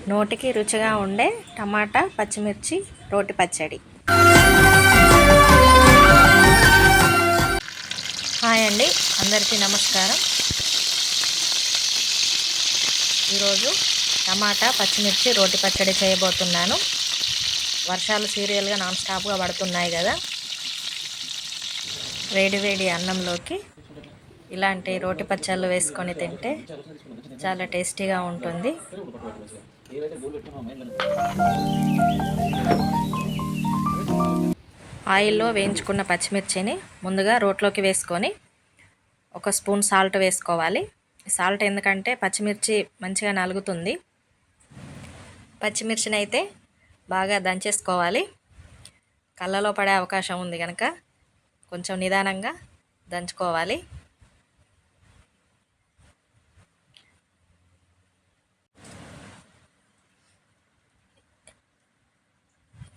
నోటికి రుచిగా ఉండే టమాటా పచ్చిమిర్చి రోటి పచ్చడి. హాయ్ అండి, అందరికీ నమస్కారం. ఈరోజు టమాటా పచ్చిమిర్చి రోటి పచ్చడి చేయబోతున్నాను. వర్షాలు సీరియల్గా నాన్ స్టాప్గా పడుతున్నాయి కదా, వేడి వేడి అన్నంలోకి ఇలాంటి రోటి పచ్చళ్ళు వేసుకొని తింటే చాలా టేస్టీగా ఉంటుంది. ఆయిల్లో వేయించుకున్న పచ్చిమిర్చిని ముందుగా రోట్లోకి వేసుకొని ఒక స్పూన్ సాల్ట్ వేసుకోవాలి. సాల్ట్ ఎందుకంటే పచ్చిమిర్చి మంచిగా నలుగుతుంది. పచ్చిమిర్చిని అయితే బాగా దంచేసుకోవాలి. కళ్ళలో పడే అవకాశం ఉంది కనుక కొంచెం నిదానంగా దంచుకోవాలి.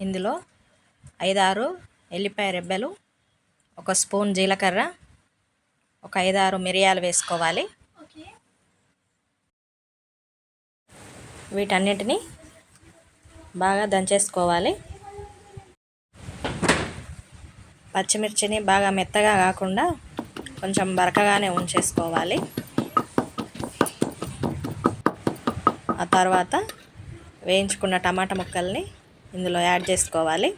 ఇందులో 5-6 ఎల్లిపాయ రెబ్బలు, ఒక స్పూన్ జీలకర్ర, ఒక 5-6 మిరియాలు వేసుకోవాలి. వీటన్నిటిని బాగా దంచేసుకోవాలి. పచ్చిమిర్చిని బాగా మెత్తగా కాకుండా కొంచెం బరకగానే ఉంచేసుకోవాలి. ఆ తర్వాత వేయించుకున్న టమాటా ముక్కల్ని ఇందులో యాడ్ చేసుకోవాలి.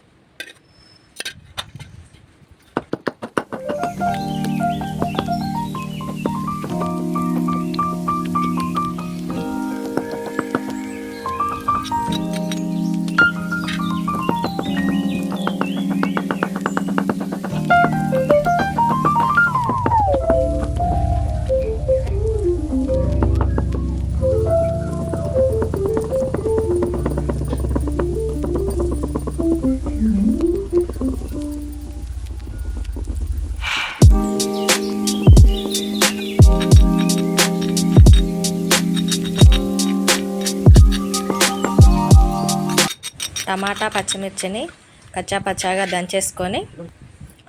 టమాటా పచ్చిమిర్చిని కచ్చాపచ్చాగా దంచేసుకొని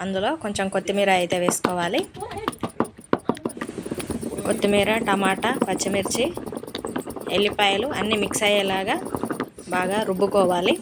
అందులో కొంచెం కొత్తిమీర అయితే వేసుకోవాలి. కొత్తిమీర, టమాటా, పచ్చిమిర్చి, ఎల్లిపాయలు అన్నీ మిక్స్ అయ్యేలాగా బాగా రుబ్బుకోవాలి.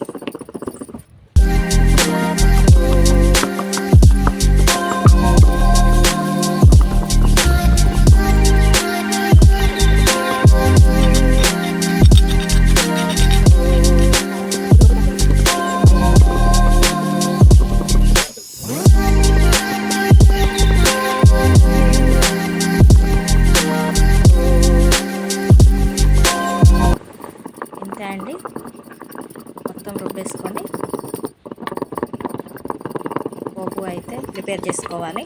ఇంతే అండి, మొత్తం రుబ్బేసుకొని పోపు అయితే ప్రిపేర్ చేసుకోవాలి.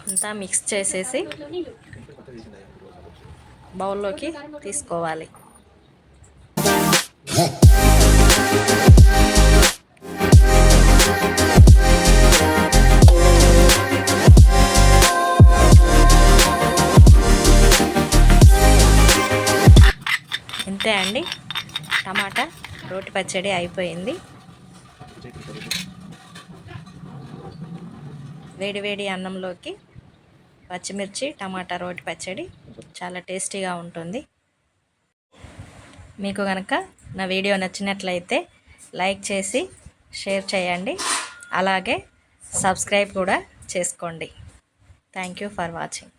అంతా మిక్స్ చేసేసి బౌల్లోకి తీసుకోవాలి. ఇంతే అండి, టమాటా రోటి పచ్చడి అయిపోయింది. వేడి వేడి అన్నంలోకి పచ్చిమిర్చి టమాటా రోటి పచ్చడి చాలా టేస్టీగా ఉంటుంది. మీకు కనుక నా వీడియో నచ్చినట్లయితే లైక్ చేసి షేర్ చేయండి, అలాగే సబ్స్క్రైబ్ కూడా చేసుకోండి. Thank you for watching.